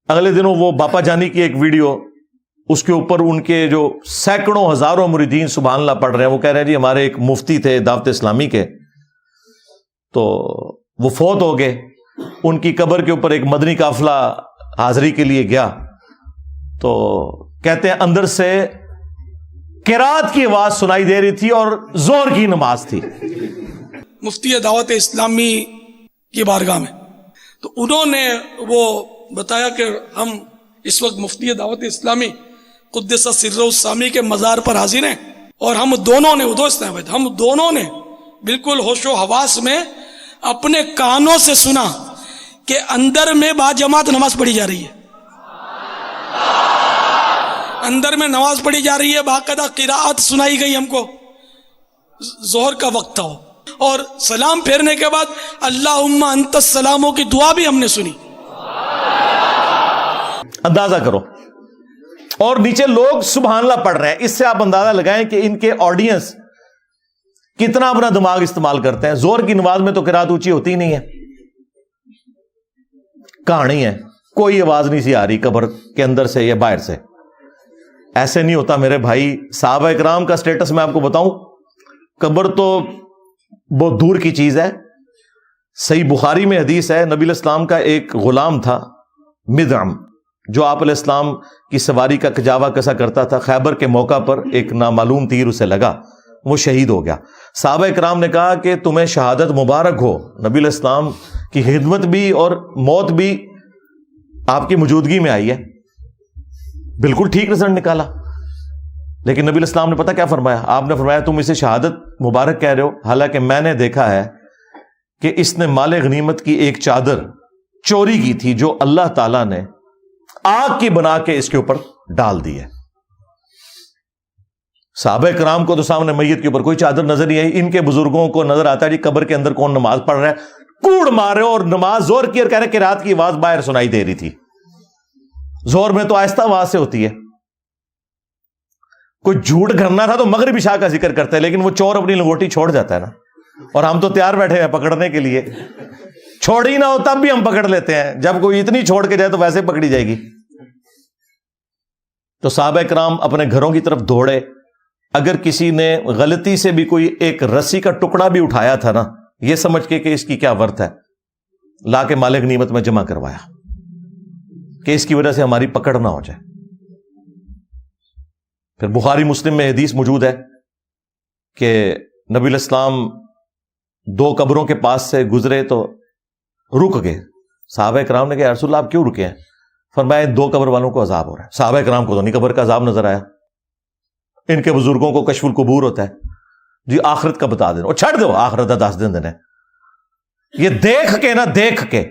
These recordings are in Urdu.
اگلے دنوں وہ باپا جانی کی ایک ویڈیو، اس کے اوپر ان کے جو سینکڑوں ہزاروں مریدین سبحان اللہ پڑھ رہے ہیں. وہ کہہ رہے ہیں جی ہمارے ایک مفتی تھے دعوت اسلامی کے، تو وہ فوت ہو گئے. ان کی قبر کے اوپر ایک مدنی قافلہ حاضری کے لیے گیا، تو کہتے ہیں اندر سے قرات کی آواز سنائی دے رہی تھی اور زہر کی نماز تھی. مفتی دعوت اسلامی کی بارگاہ میں تو انہوں نے وہ بتایا کہ ہم اس وقت مفتی دعوت اسلامی قدس سر السامی کے مزار پر حاضر ہیں، اور ہم دونوں نے ہم دونوں نے بالکل ہوش و حواس میں اپنے کانوں سے سنا کہ اندر میں با جماعت نماز پڑھی جا رہی ہے، اندر میں نماز پڑھی جا رہی ہے، باقاعدہ قراءت سنائی گئی ہم کو. ظہر کا وقت تھا اور سلام پھیرنے کے بعد اللہم انت السلاموں کی دعا بھی ہم نے سنی. اندازہ کرو، اور نیچے لوگ سبحان اللہ پڑھ رہے ہیں. اس سے آپ اندازہ لگائیں کہ ان کے آڈینس کتنا اپنا دماغ استعمال کرتے ہیں. زور کی نماز میں تو قرات اونچی ہوتی ہی نہیں ہے، کہانی ہے، کوئی آواز نہیں سی آ رہی قبر کے اندر سے یا باہر سے. ایسے نہیں ہوتا میرے بھائی. صحابہ اکرام کا سٹیٹس میں آپ کو بتاؤں، قبر تو بہت دور کی چیز ہے. صحیح بخاری میں حدیث ہے، نبی علیہ السلام کا ایک غلام تھا مدعم، جو آپ علیہ السلام کی سواری کا کجاوا کسا کرتا تھا. خیبر کے موقع پر ایک نامعلوم تیر اسے لگا، وہ شہید ہو گیا. صحابہ اکرام نے کہا کہ تمہیں شہادت مبارک ہو، نبی علیہ السلام کی خدمت بھی اور موت بھی آپ کی موجودگی میں آئی ہے. بالکل ٹھیک رزلٹ نکالا. لیکن نبی علیہ السلام نے پتہ کیا فرمایا؟ آپ نے فرمایا تم اسے شہادت مبارک کہہ رہے ہو، حالانکہ میں نے دیکھا ہے کہ اس نے مال غنیمت کی ایک چادر چوری کی تھی جو اللہ تعالیٰ نے آگ کی بنا کے اس کے اوپر ڈال دی ہے. صحابہ کرام کو تو سامنے میت کے اوپر کوئی چادر نظر نہیں آئی. ان کے بزرگوں کو نظر آتا ہے جی قبر کے اندر کون نماز پڑھ رہا ہے، کوڑ مارے اور نماز زور کی اور کہہ رہے کہ رات کی آواز باہر سنائی دے رہی تھی. زور میں تو آہستہ آواز سے ہوتی ہے. کوئی جھوٹ کرنا تھا تو مغرب عشاء کا ذکر کرتا ہے، لیکن وہ چور اپنی لنگوٹی چھوڑ جاتا ہے نا، اور ہم تو تیار بیٹھے ہیں پکڑنے کے لیے. چھوڑ ہی نہ ہو تب بھی ہم پکڑ لیتے ہیں، جب کوئی اتنی چھوڑ کے جائے تو ویسے پکڑی جائے گی. تو صحابہ کرام اپنے گھروں کی طرف دوڑے. اگر کسی نے غلطی سے بھی کوئی ایک رسی کا ٹکڑا بھی اٹھایا تھا نا، یہ سمجھ کے کہ اس کی کیا ورت ہے، لا کے مال غنیمت میں جمع کروایا کہ اس کی وجہ سے ہماری پکڑ نہ ہو جائے. پھر بخاری مسلم میں حدیث موجود ہے کہ نبی علیہ السلام دو قبروں کے پاس سے گزرے تو رک گئے. صحابہ کرام نے کہا یا رسول اللہ آپ کیوں رکے ہیں؟ فرمایا دو قبر والوں کو عذاب ہو رہا ہے. صحابہ کرام کو تو نہیں قبر کا عذاب نظر آیا. ان کے بزرگوں کو کشف القبور ہوتا ہے جی آخرت کا بتا دینا، اور چھڑ دو آخرت کا 10 دن دینے. یہ دیکھ کے نا، دیکھ کے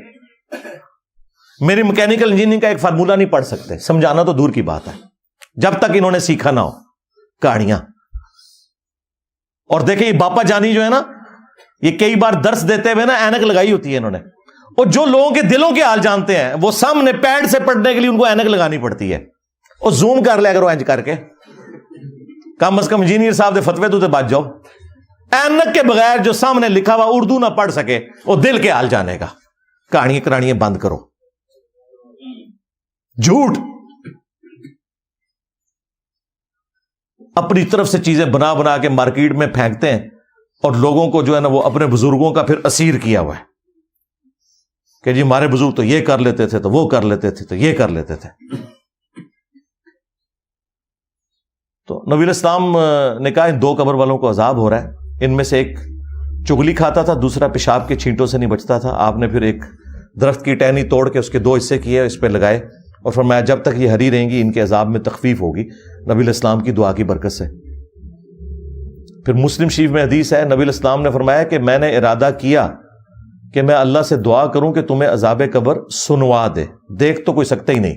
میری میکینیکل انجینئرنگ کا ایک فارمولہ نہیں پڑھ سکتے، سمجھانا تو دور کی بات ہے جب تک انہوں نے سیکھا نہ ہو کہانیاں. اور دیکھیں یہ باپا جانی جو ہے نا، یہ کئی بار درس دیتے ہوئے نا اینک لگائی ہوتی ہے انہوں نے، اور جو لوگوں کے دلوں کے حال جانتے ہیں وہ سامنے پیڈ سے پڑھنے کے لیے ان کو اینک لگانی پڑتی ہے. اور زوم کر لیا کرو اینج کر کے، کم از کم انجینئر صاحب دے فتوے تو بچ جاؤ. اینک کے بغیر جو سامنے لکھا ہوا اردو نہ پڑھ سکے وہ دل کے حال جانے گا. کہانیاں کرانیاں بند کرو، جھوٹ اپنی طرف سے چیزیں بنا بنا کے مارکیٹ میں پھینکتے ہیں، اور لوگوں کو جو ہے نا وہ اپنے بزرگوں کا پھر اسیر کیا ہوا ہے کہ جی ہمارے بزرگ تو یہ کر لیتے تھے، تو وہ کر لیتے تھے، تو یہ کر لیتے تھے. تو نبی علیہ السلام نے کہا ان دو قبر والوں کو عذاب ہو رہا ہے. ان میں سے ایک چگلی کھاتا تھا، دوسرا پیشاب کے چھینٹوں سے نہیں بچتا تھا. آپ نے پھر ایک درخت کی ٹہنی توڑ کے اس کے 2 حصے کیے، اس پہ لگائے اور فرمایا جب تک یہ ہری رہیں گی ان کے عذاب میں تخفیف ہوگی نبی علیہ السلام کی دعا کی برکت سے. پھر مسلم شریف میں حدیث ہے، نبی علیہ السلام نے فرمایا کہ میں نے ارادہ کیا کہ میں اللہ سے دعا کروں کہ تمہیں عذاب قبر سنوا دے. دیکھ تو کوئی سکتا ہی نہیں،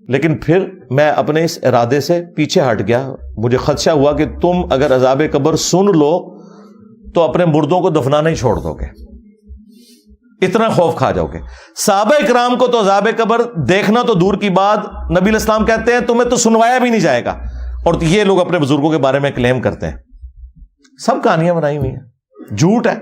لیکن پھر میں اپنے اس ارادے سے پیچھے ہٹ گیا. مجھے خدشہ ہوا کہ تم اگر عذاب قبر سن لو تو اپنے مردوں کو دفنانا ہی چھوڑ دو گے، اتنا خوف کھا جاؤ گے. صحابہ اکرام کو تو عذاب قبر دیکھنا تو دور کی بات، نبی علیہ السلام کہتے ہیں تمہیں تو سنوایا بھی نہیں جائے گا. اور یہ لوگ اپنے بزرگوں کے بارے میں کلیم کرتے ہیں. سب کہانیاں بنائی ہوئی ہیں، جھوٹ ہے.